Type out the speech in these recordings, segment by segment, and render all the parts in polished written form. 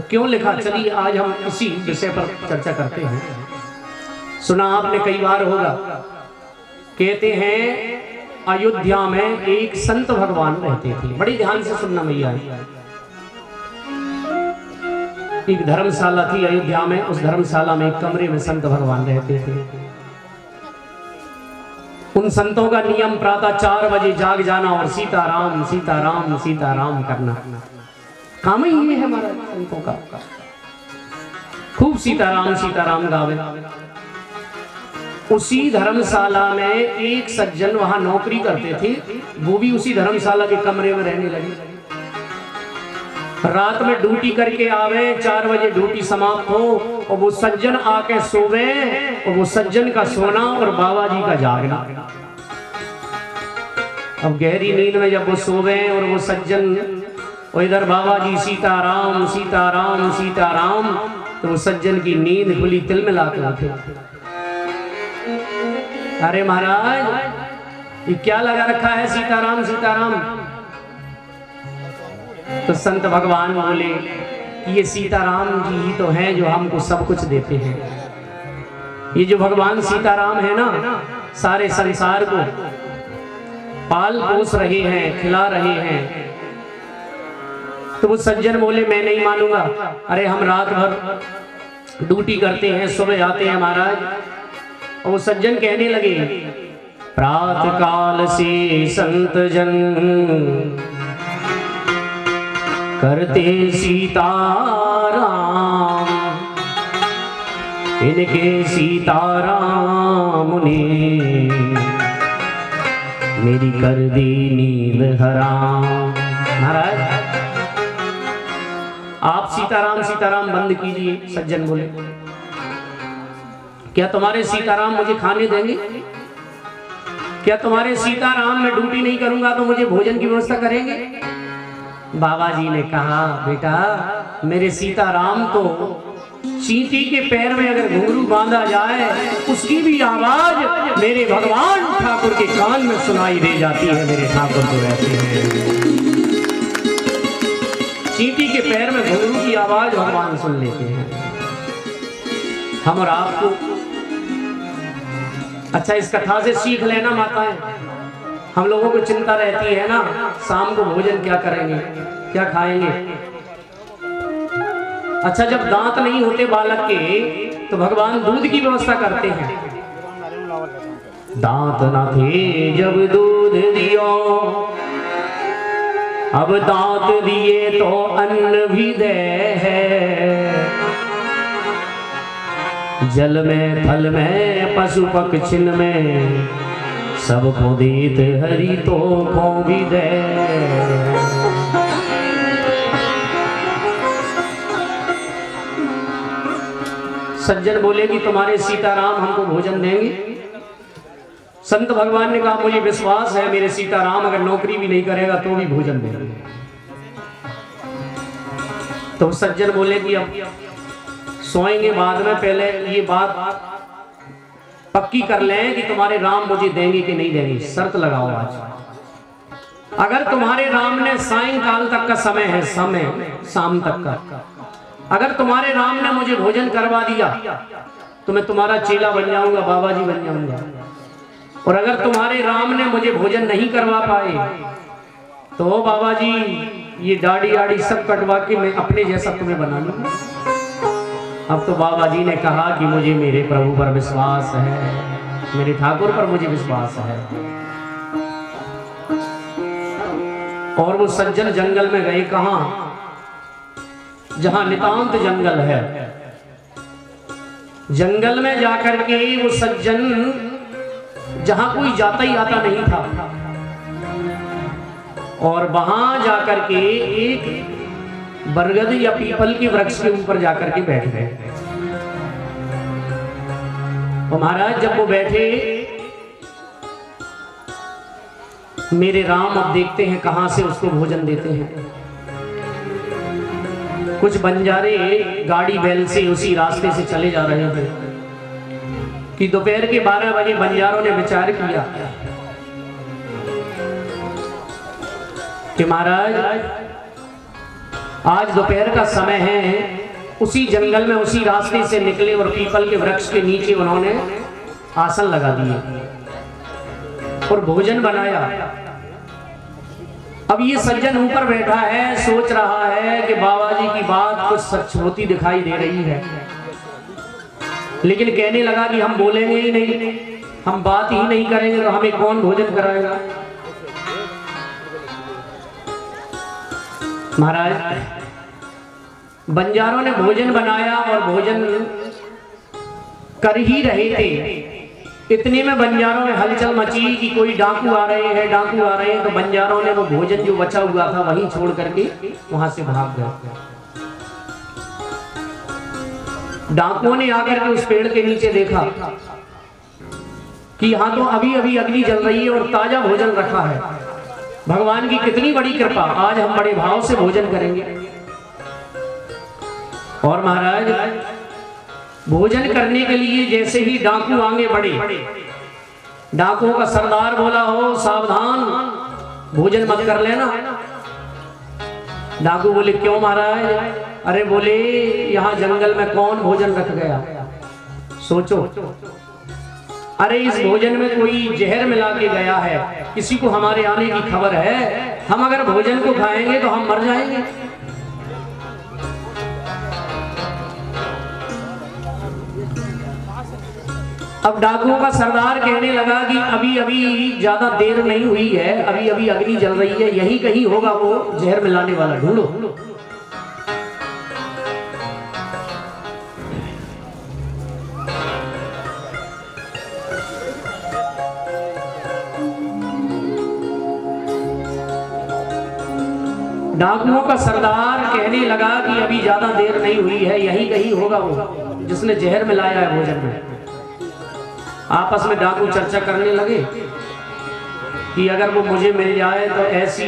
क्यों लिखा, चलिए आज हम इसी विषय पर चर्चा करते हैं। सुना आपने कई बार होगा, कहते हैं अयोध्या में एक संत भगवान रहते थे। बड़ी ध्यान से सुनना भैया। एक धर्मशाला थी अयोध्या में, उस धर्मशाला में एक कमरे में संत भगवान रहते थे। उन संतों का नियम प्रातः 4 बजे जाग जाना और सीताराम सीताराम सीताराम करना, काम ही ये है हमारा संतों का। खूब सीताराम सीताराम गावे। उसी धर्मशाला में एक सज्जन वहां नौकरी करते थे, वो भी उसी धर्मशाला के कमरे में रहने लगे। रात में ड्यूटी करके आवे, 4 बजे ड्यूटी समाप्त हो और वो सज्जन आके सोवे, और वो सज्जन का सोना और बाबा जी का जागना। अब गहरी नींद में जब वो सोवे और वो सज्जन, और इधर बाबा जी सीताराम सीताराम सीताराम, तो वो सज्जन की नींद खुली, तिल में लाके उठे। अरे महाराज ये क्या लगा रखा है सीताराम सीताराम? तो संत भगवान बोले कि ये सीताराम जी ही तो हैं जो हमको सब कुछ देते हैं। ये जो भगवान सीताराम है ना, सारे संसार को पाल पोस रहे हैं, खिला रहे हैं। तो वो सज्जन बोले मैं नहीं मानूंगा। अरे हम रात भर ड्यूटी करते हैं, सुबह आते हैं महाराज। और वो सज्जन कहने लगे, प्रातः काल से संत जन करते सीताराम, इनके सीताराम ने मेरी कर दी नींद हराम। महाराज आप सीताराम सीताराम बंद कीजिए। सज्जन बोले क्या तुम्हारे सीताराम मुझे खाने देंगे? क्या तुम्हारे सीताराम में ड्यूटी नहीं करूंगा तो मुझे भोजन की व्यवस्था करेंगे? बाबा जी ने कहा बेटा मेरे सीताराम तो चींटी के पैर में अगर घुंघरू बांधा जाए उसकी भी आवाज मेरे भगवान ठाकुर के कान में सुनाई दे जाती है। मेरे ठाकुर तो रहते हैं, चींटी के पैर में घुंघरू की आवाज भगवान सुन लेते हैं। हम और आपको अच्छा इस कथा से सीख लेना माताएं। हम लोगों को चिंता रहती है ना, शाम को भोजन क्या करेंगे, क्या खाएंगे। अच्छा जब दांत नहीं होते बालक के तो भगवान दूध की व्यवस्था करते हैं। दांत न थे जब दूध दियो, अब दांत दिए तो अन्न भी दे है। जल में थल में पशु पक्षिन में सबको देत हरि तो को भी दे। सज्जन बोले कि तुम्हारे सीताराम हमको भोजन देंगे? संत भगवान ने कहा मुझे विश्वास है मेरे सीताराम अगर नौकरी भी नहीं करेगा तो भी भोजन देंगे। तो सज्जन बोले कि अब सोएंगे बाद में, पहले ये बात पक्की कर लें कि तुम्हारे राम मुझे देंगे कि नहीं देंगे। शर्त लगाओ आज, अगर तुम्हारे राम ने सायंकाल तक का समय है, समय शाम तक का, अगर तुम्हारे राम ने मुझे भोजन करवा दिया तो मैं तुम्हारा चेला बन जाऊंगा, बाबा जी बन जाऊंगा। और अगर तुम्हारे राम ने मुझे भोजन नहीं करवा पाए तो बाबा जी ये दाढ़ी आड़ी सब कटवा के मैं अपने जैसा तुम्हें बना लूंगा। अब तो बाबा जी ने कहा कि मुझे मेरे प्रभु पर विश्वास है, मेरे ठाकुर पर मुझे विश्वास है। और वो सज्जन जंगल में गए, कहां? जहां नितांत जंगल है। जंगल में जाकर के वो सज्जन, जहां कोई जाता ही आता नहीं था, और वहां जाकर के एक बरगद या पीपल के वृक्ष के ऊपर जाकर के बैठ गए। और महाराज जब वो बैठे, मेरे राम अब देखते हैं कहां से उसको भोजन देते हैं। कुछ बंजारे गाड़ी बैल से उसी रास्ते से चले जा रहे थे कि दोपहर के 12 बजे बंजारों ने विचार किया कि महाराज आज दोपहर का समय है, उसी जंगल में उसी रास्ते से निकले और पीपल के वृक्ष के नीचे उन्होंने आसन लगा दिए और भोजन बनाया। अब ये सज्जन ऊपर बैठा है, सोच रहा है कि बाबा जी की बात कुछ सच होती दिखाई दे रही है, लेकिन कहने लगा कि हम बोलेंगे ही नहीं, हम बात ही नहीं करेंगे तो हमें कौन भोजन कराएगा। महाराज, बंजारों ने भोजन बनाया और भोजन कर ही रहे थे। इतने में बंजारों में हलचल मची कि कोई डाकू आ रहे हैं, डाकू आ रहे हैं। तो बंजारों ने वो भोजन जो बचा हुआ था वहीं छोड़ करके वहां से भाग गए। डाकुओं ने आकर के उस पेड़ के नीचे देखा कि यहाँ तो अभी अभी अग्नि जल रही है और ताजा भोजन रखा है। भगवान की कितनी बड़ी कृपा, आज हम बड़े भाव से भोजन करेंगे। और महाराज, भोजन करने के लिए जैसे ही डाकू आगे बढ़े, डाकुओं का सरदार बोला, हो सावधान, भोजन मत कर लेना। डाकू बोले, क्यों महाराज? अरे बोले, यहाँ जंगल में कौन भोजन रख गया? सोचो, अरे इस भोजन में कोई जहर मिला के गया है, किसी को हमारे आने की खबर है, हम अगर भोजन को खाएंगे तो हम मर जाएंगे। अब डाकुओं का सरदार कहने लगा कि अभी अभी ज्यादा देर नहीं हुई है, अभी अभी अग्नि जल रही है, यही कहीं होगा वो जहर मिलाने वाला, ढूंढो। डाकुओं का सरदार कहने लगा कि अभी ज्यादा देर नहीं हुई है, यही कहीं होगा वो जिसने जहर मिलाया है भोजन में। आपस में डाकू चर्चा करने लगे कि अगर वो मुझे मिल जाए तो ऐसी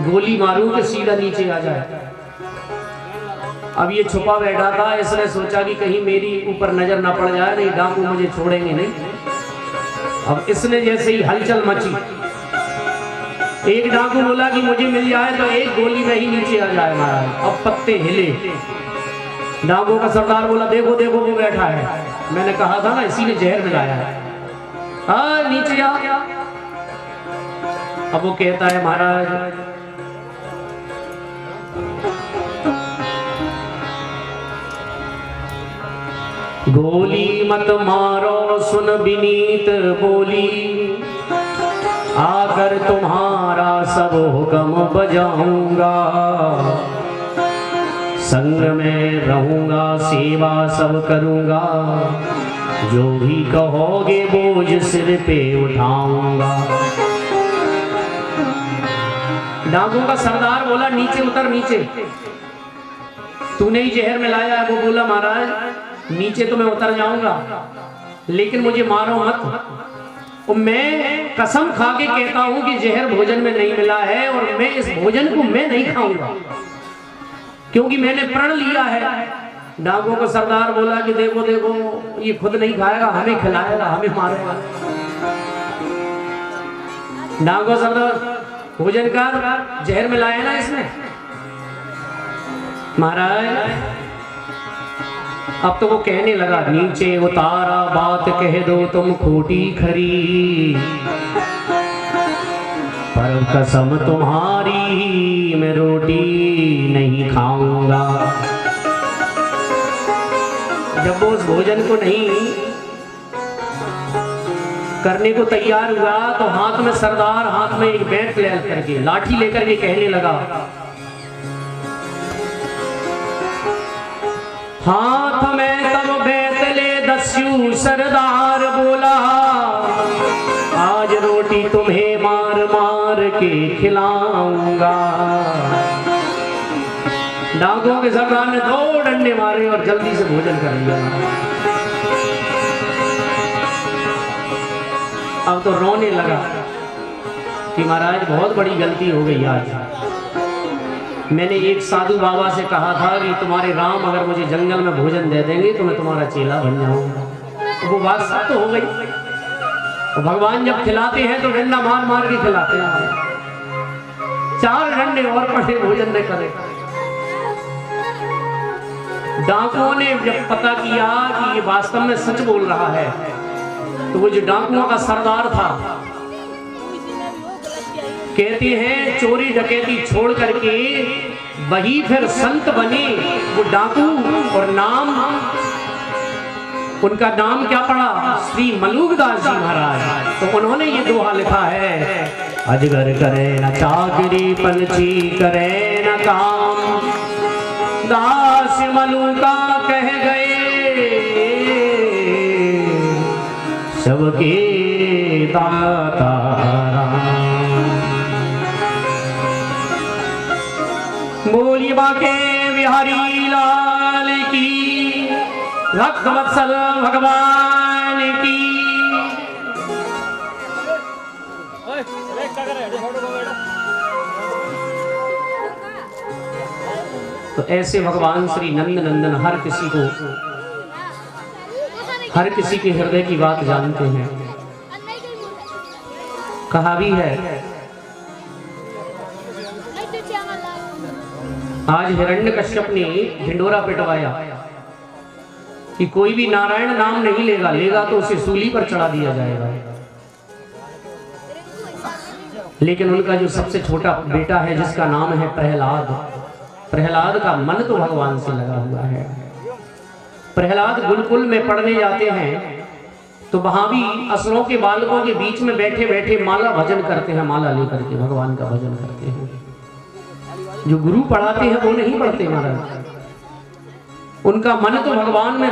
गोली मारूं कि सीधा नीचे आ जाए। अब ये छुपा बैठा था, इसने सोचा कि कहीं मेरी ऊपर नजर ना पड़ जाए, नहीं डाकू मुझे छोड़ेंगे नहीं। अब इसने जैसे ही हलचल मची, एक डाकू बोला कि मुझे मिल जाए तो एक गोली में ही नीचे आ जाए महाराज। अब पत्ते हिले। डाकुओं का सरदार बोला, देखो देखो वो बैठा है, मैंने कहा था ना इसी ने जहर मिलाया है, हाँ नीचे आ। अब वो कहता है, महाराज गोली मत मारो, सुन विनीत बोली, आकर तुम्हारा सब हुक्म बजाऊंगा, संग में रहूंगा, सेवा सब करूंगा, जो भी कहोगे बोझ सिर पे उठाऊंगा। डाकुओं का सरदार बोला, नीचे उतर, नीचे, तूने ही जहर मिलाया है। वो बोला, महाराज नीचे तो मैं उतर जाऊंगा, लेकिन मुझे मारो मत। और मैं कसम खा के कहता हूं कि जहर भोजन में नहीं मिला है और मैं इस भोजन को मैं नहीं खाऊंगा, क्योंकि मैंने प्रण लिया है। डाकुओं का सरदार बोला कि देखो देखो, ये खुद नहीं खाएगा, हमें खिलाएगा, हमें मारेगा। डाकुओं का सरदार, भोजन का जहर मिलाया ना इसमें। महाराज अब तो वो कहने लगा, नीचे उतारा बात कह दो तुम खोटी खरी, पर कसम तुम्हारी मैं रोटी नहीं खाऊंगा। जब वो उस भोजन को नहीं करने को तैयार हुआ तो हाथ में सरदार, हाथ में एक बैट ले करके, लाठी लेकर के कहने लगा, हाथ में तब बैत ले दस्यु सरदार बोला, आज रोटी तुम्हें मार मार के खिलाऊंगा। डाकुओं के सरदार ने 2 डंडे मारे और जल्दी से भोजन कर लिया। अब तो रोने लगा कि महाराज बहुत बड़ी गलती हो गई आज। मैंने एक साधु बाबा से कहा था कि तुम्हारे राम अगर मुझे जंगल में भोजन दे देंगे तो मैं तुम्हारा चेला बन जाऊंगा। तो वो बात सच तो हो गई। तो भगवान जब खिलाते हैं तो डंडा मार मार के खिलाते हैं। 4 डंडे और पड़े भोजन न करे। डाकुओं ने जब पता किया कि ये वास्तव में सच बोल रहा है, तो वो जो डाकुओं का सरदार था, कहते हैं चोरी डकैती छोड़ करके वही फिर संत बने वो डाकू, और नाम उनका नाम क्या पड़ा? श्री मलुकदास जी महाराज। तो उन्होंने ये दोहा लिखा है, अजगर करे न चाकरी पंछी करे न काम, दास मलुका कह गए सबके दाता राम। बोलिए बाके बिहारी लाल की, भक्तवत्सल भगवान की। तो ऐसे भगवान श्री नंद नंदन हर किसी के हृदय की बात जानते हैं। कहा भी है, आज हिरण्यकश्यप ने ढिंडोरा पिटवाया कि कोई भी नारायण नाम नहीं लेगा तो उसे सूली पर चढ़ा दिया जाएगा। लेकिन उनका जो सबसे छोटा बेटा है, जिसका नाम है प्रहलाद, प्रहलाद का मन तो भगवान से लगा हुआ है। प्रहलाद गुरुकुल में पढ़ने जाते हैं तो वहां भी असुरों के बालकों के बीच में बैठे बैठे माला भजन करते हैं, माला लेकर के भगवान का भजन करते हैं। जो गुरु पढ़ाते हैं वो नहीं पढ़ते महाराज, उनका मन तो भगवान में